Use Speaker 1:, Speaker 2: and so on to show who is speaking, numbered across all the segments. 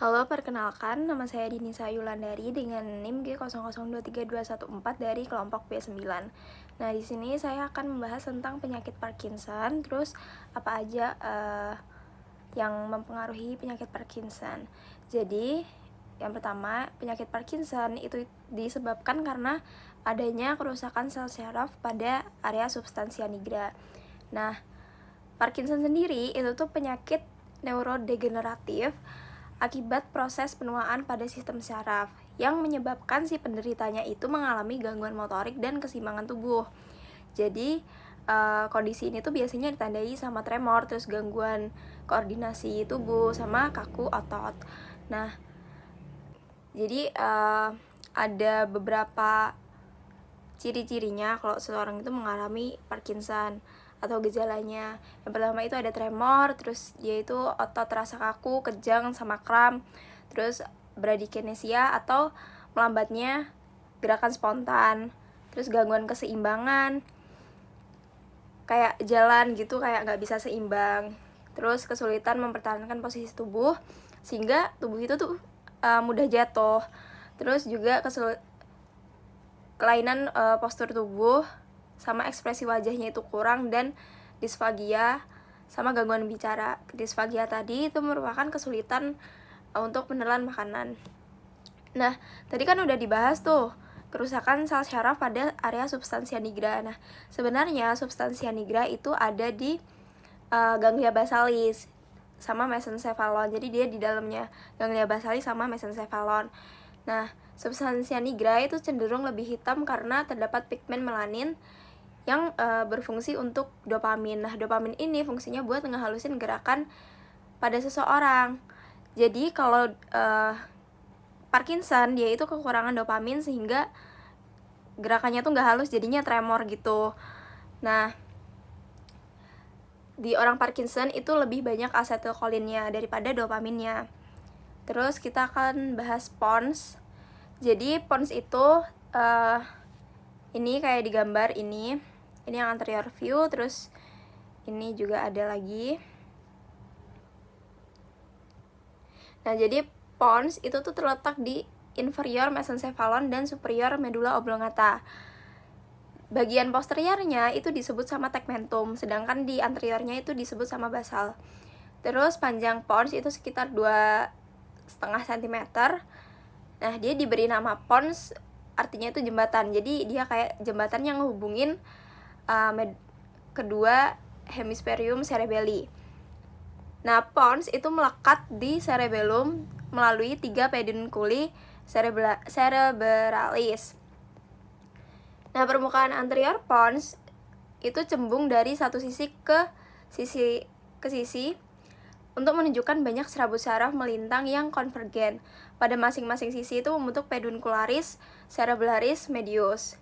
Speaker 1: Halo, perkenalkan, nama saya Dinisa Yulandari dengan NIM G00232114 dari kelompok B9. Nah, di sini saya akan membahas tentang penyakit Parkinson, terus apa aja yang mempengaruhi penyakit Parkinson. Jadi, yang pertama, penyakit Parkinson itu disebabkan karena adanya kerusakan sel syaraf pada area substansia nigra. Nah, Parkinson sendiri itu tuh penyakit neurodegeneratif akibat proses penuaan pada sistem syaraf yang menyebabkan si penderitanya itu mengalami gangguan motorik dan keseimbangan tubuh. Jadi kondisi ini tuh biasanya ditandai sama tremor, terus gangguan koordinasi tubuh, sama kaku otot. Nah, jadi ada beberapa ciri-cirinya kalau seseorang itu mengalami Parkinson atau gejalanya. Yang pertama itu ada tremor, terus dia itu otot terasa kaku, kejang, sama kram, terus bradykinesia atau melambatnya gerakan spontan, terus gangguan keseimbangan, kayak jalan gitu kayak nggak bisa seimbang, terus kesulitan mempertahankan posisi tubuh sehingga tubuh itu tuh mudah jatuh, terus juga kelainan postur tubuh sama ekspresi wajahnya itu kurang, dan disfagia sama gangguan bicara. Disfagia tadi itu merupakan kesulitan untuk menelan makanan. Nah, tadi kan udah dibahas tuh kerusakan sel syaraf pada area substansia nigra. Nah, sebenarnya substansia nigra itu ada di ganglia basalis sama mesencephalon. Jadi dia di dalamnya ganglia basalis sama mesencephalon. Nah, substansia nigra itu cenderung lebih hitam karena terdapat pigmen melanin yang berfungsi untuk dopamin. Nah, dopamin ini fungsinya buat ngehalusin gerakan pada seseorang. Jadi kalau Parkinson, dia itu kekurangan dopamin sehingga gerakannya tuh nggak halus, jadinya tremor gitu. Nah, di orang Parkinson itu lebih banyak asetilkolinnya daripada dopaminnya. Terus kita akan bahas pons. Jadi pons itu ini kayak di gambar ini yang anterior view, terus ini juga ada lagi. Nah, jadi pons itu tuh terletak di inferior mesencephalon dan superior medula oblongata. Bagian posteriornya itu disebut sama tegmentum, sedangkan di anteriornya itu disebut sama basal. Terus panjang pons itu sekitar 2,5 cm. Nah, dia diberi nama pons, artinya itu jembatan. Jadi dia kayak jembatan yang ngehubungin kedua hemisferium cerebelli. Nah, pons itu melekat di cerebellum melalui 3 pedunculi cerebralis. Nah, permukaan anterior pons itu cembung dari satu sisi ke sisi untuk menunjukkan banyak serabut syaraf melintang yang konvergen. Pada masing-masing sisi itu membentuk peduncularis cerebralis medius.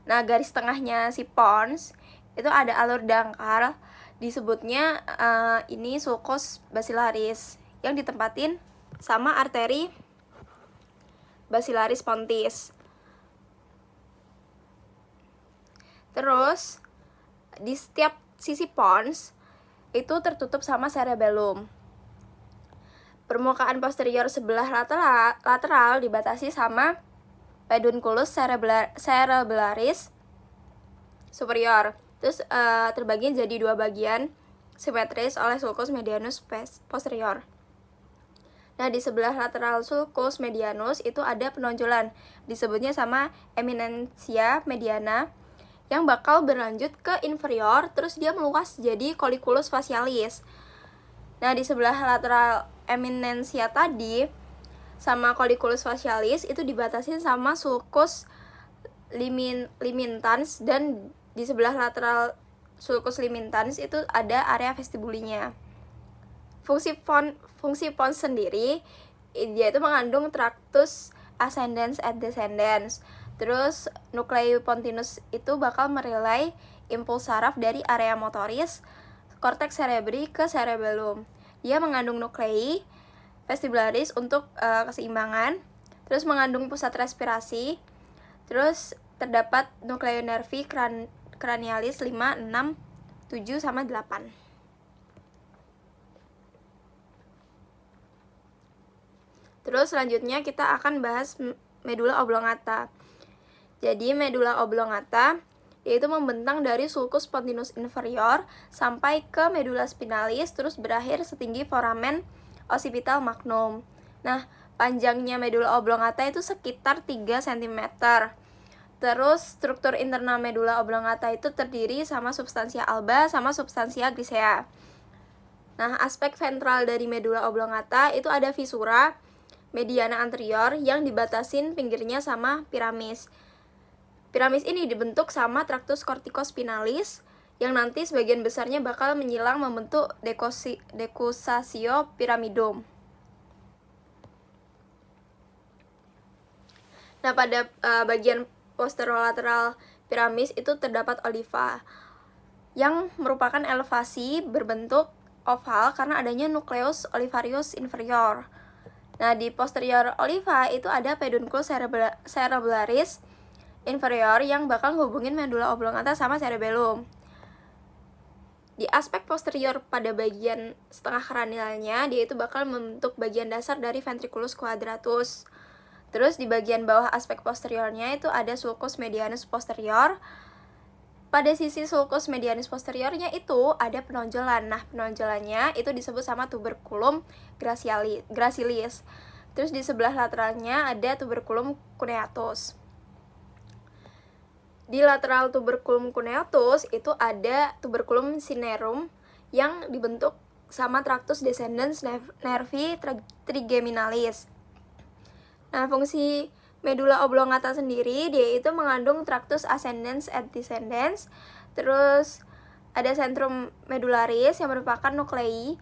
Speaker 1: Nah, garis tengahnya si pons itu ada alur dangkal, disebutnya ini sulcus basilaris, yang ditempatin sama arteri basilaris pontis. Terus di setiap sisi pons itu tertutup sama cerebellum. Permukaan posterior sebelah lateral dibatasi sama pedunculus cerebralis superior. Terus terbagi jadi 2 bagian simetris oleh sulcus medianus posterior. Nah, di sebelah lateral sulcus medianus itu ada penonjolan, disebutnya sama eminensia mediana, yang bakal berlanjut ke inferior, terus dia meluas jadi colliculus facialis. Nah, di sebelah lateral eminensia tadi sama colliculus facialis itu dibatasi sama sulcus limitans, dan di sebelah lateral sulcus limitans itu ada area vestibulinya. Fungsi pons sendiri, dia itu mengandung tractus ascendens et descendens. Terus nuclei pontinus itu bakal merelay impuls saraf dari area motoris cortex cerebri ke cerebellum. Dia mengandung nuclei vestibularis untuk keseimbangan, terus mengandung pusat respirasi, terus terdapat nuclei nervi cranialis 5, 6, 7, sama 8. Terus selanjutnya kita akan bahas medula oblongata. Jadi medula oblongata yaitu membentang dari sulcus spontinus inferior sampai ke medula spinalis, terus berakhir setinggi foramen occipital magnum. Nah, panjangnya medula oblongata itu sekitar 3 cm. Terus struktur internal medula oblongata itu terdiri sama substansia alba sama substansia grisea. Nah, aspek ventral dari medula oblongata itu ada visura mediana anterior yang dibatasin pinggirnya sama piramis. Piramis ini dibentuk sama tractus corticospinalis yang nanti sebagian besarnya bakal menyilang membentuk decussatio pyramidum. Nah, pada bagian posterolateral piramis itu terdapat oliva yang merupakan elevasi berbentuk oval karena adanya nucleus olivarius inferior. Nah, di posterior oliva itu ada pedunculus cerebellaris inferior yang bakal hubungin medula oblongata sama cerebellum. Di aspek posterior pada bagian setengah kranialnya, dia itu bakal membentuk bagian dasar dari ventriculus quadratus. Terus di bagian bawah aspek posteriornya itu ada sulcus medianus posterior. Pada sisi sulcus medianus posteriornya itu ada penonjolan. Nah, penonjolannya itu disebut sama tuberculum gracilis. Terus di sebelah lateralnya ada tuberculum cuneatus. Di lateral tuberculum cuneatus itu ada tuberculum cinerum yang dibentuk sama tractus descendens nervi trigeminalis. Nah, fungsi medula oblongata sendiri dia itu mengandung tractus ascendens et descendens. Terus ada centrum medularis yang merupakan nuklei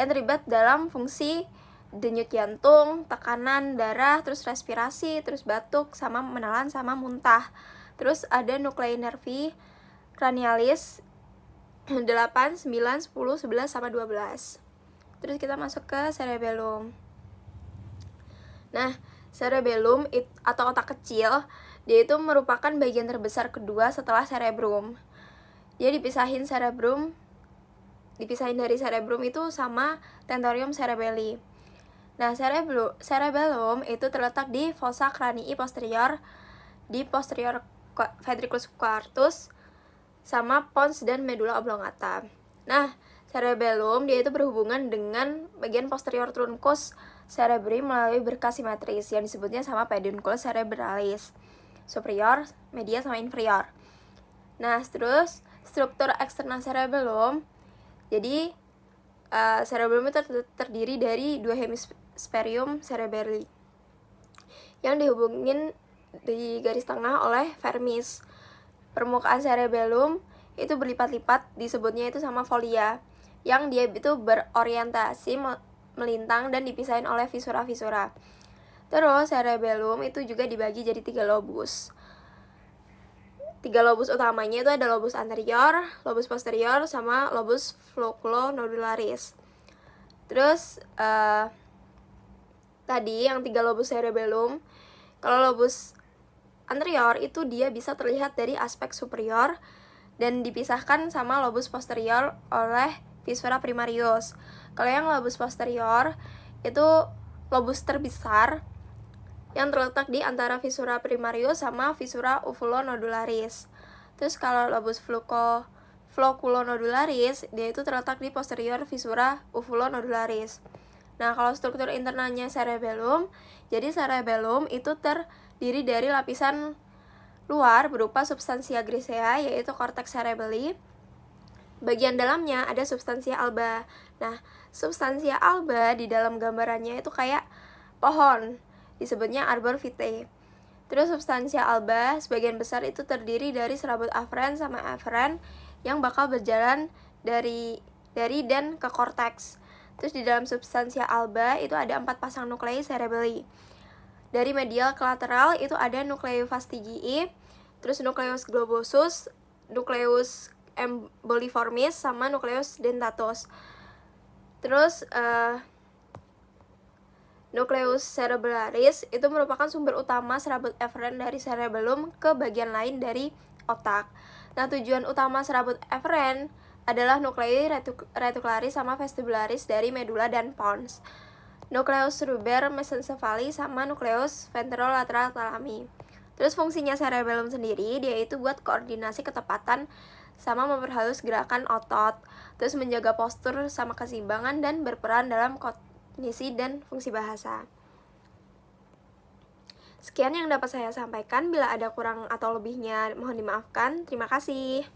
Speaker 1: yang terlibat dalam fungsi denyut jantung, tekanan darah, terus respirasi, terus batuk, sama menelan, sama muntah. Terus ada nuklei nervi cranialis 8, 9, 10, 11, sama 12. Terus kita masuk ke cerebellum. Nah, cerebellum atau otak kecil, dia itu merupakan bagian terbesar kedua setelah cerebrum. Dia dipisahin dari cerebrum itu sama tentorium cerebelli. Nah, cerebellum itu terletak di fossa cranii posterior, di posterior ventriculus quartus, sama pons dan medula oblongata. Nah, cerebellum dia itu berhubungan dengan bagian posterior truncus cerebri melalui berkas simetris yang disebutnya sama pedunculus cerebralis superior, media, sama inferior. Nah, terus struktur eksternal cerebellum, jadi cerebellum itu terdiri dari 2 hemispherium cerebelli yang dihubungin di garis tengah oleh vermis. Permukaan cerebellum itu berlipat-lipat, disebutnya itu sama folia, yang dia itu berorientasi melintang dan dipisahin oleh visura-visura. Terus cerebellum itu juga dibagi jadi 3 lobus. 3 lobus utamanya itu ada lobus anterior, lobus posterior, sama lobus floculonodularis. Terus tadi yang 3 lobus cerebellum, kalau lobus anterior itu dia bisa terlihat dari aspek superior dan dipisahkan sama lobus posterior oleh visura primarius. Kalau yang lobus posterior itu lobus terbesar yang terletak di antara visura primarius sama visura uvulonodularis. Terus kalau lobus floculonodularis dia itu terletak di posterior visura uvulonodularis. Nah, kalau struktur internalnya cerebellum, jadi cerebellum itu terdiri dari lapisan luar berupa substansia grisea, yaitu cortex cerebelli. Bagian dalamnya ada substansia alba. Nah, substansia alba di dalam gambarannya itu kayak pohon, disebutnya arbor vitae. Terus substansia alba sebagian besar itu terdiri dari serabut aferen sama eferen yang bakal berjalan dari dan ke korteks. Terus di dalam substansia alba itu ada 4 pasang nuklei cerebelli. Dari medial ke lateral itu ada nucleus fastigii, terus nucleus globosus, nucleus emboliformis, sama nucleus dentatus. Terus nucleus cerebellaris itu merupakan sumber utama serabut eferen dari cerebellum ke bagian lain dari otak. Nah, tujuan utama serabut eferen adalah nuklei reticularis sama vestibularis dari medula dan pons. nukleus ruber mesencephaly sama nukleus ventrolateral thalami. Terus fungsinya cerebellum sendiri, dia itu buat koordinasi ketepatan sama memperhalus gerakan otot, terus menjaga postur sama keseimbangan, dan berperan dalam kognisi dan fungsi bahasa. Sekian yang dapat saya sampaikan, bila ada kurang atau lebihnya mohon dimaafkan. Terima kasih.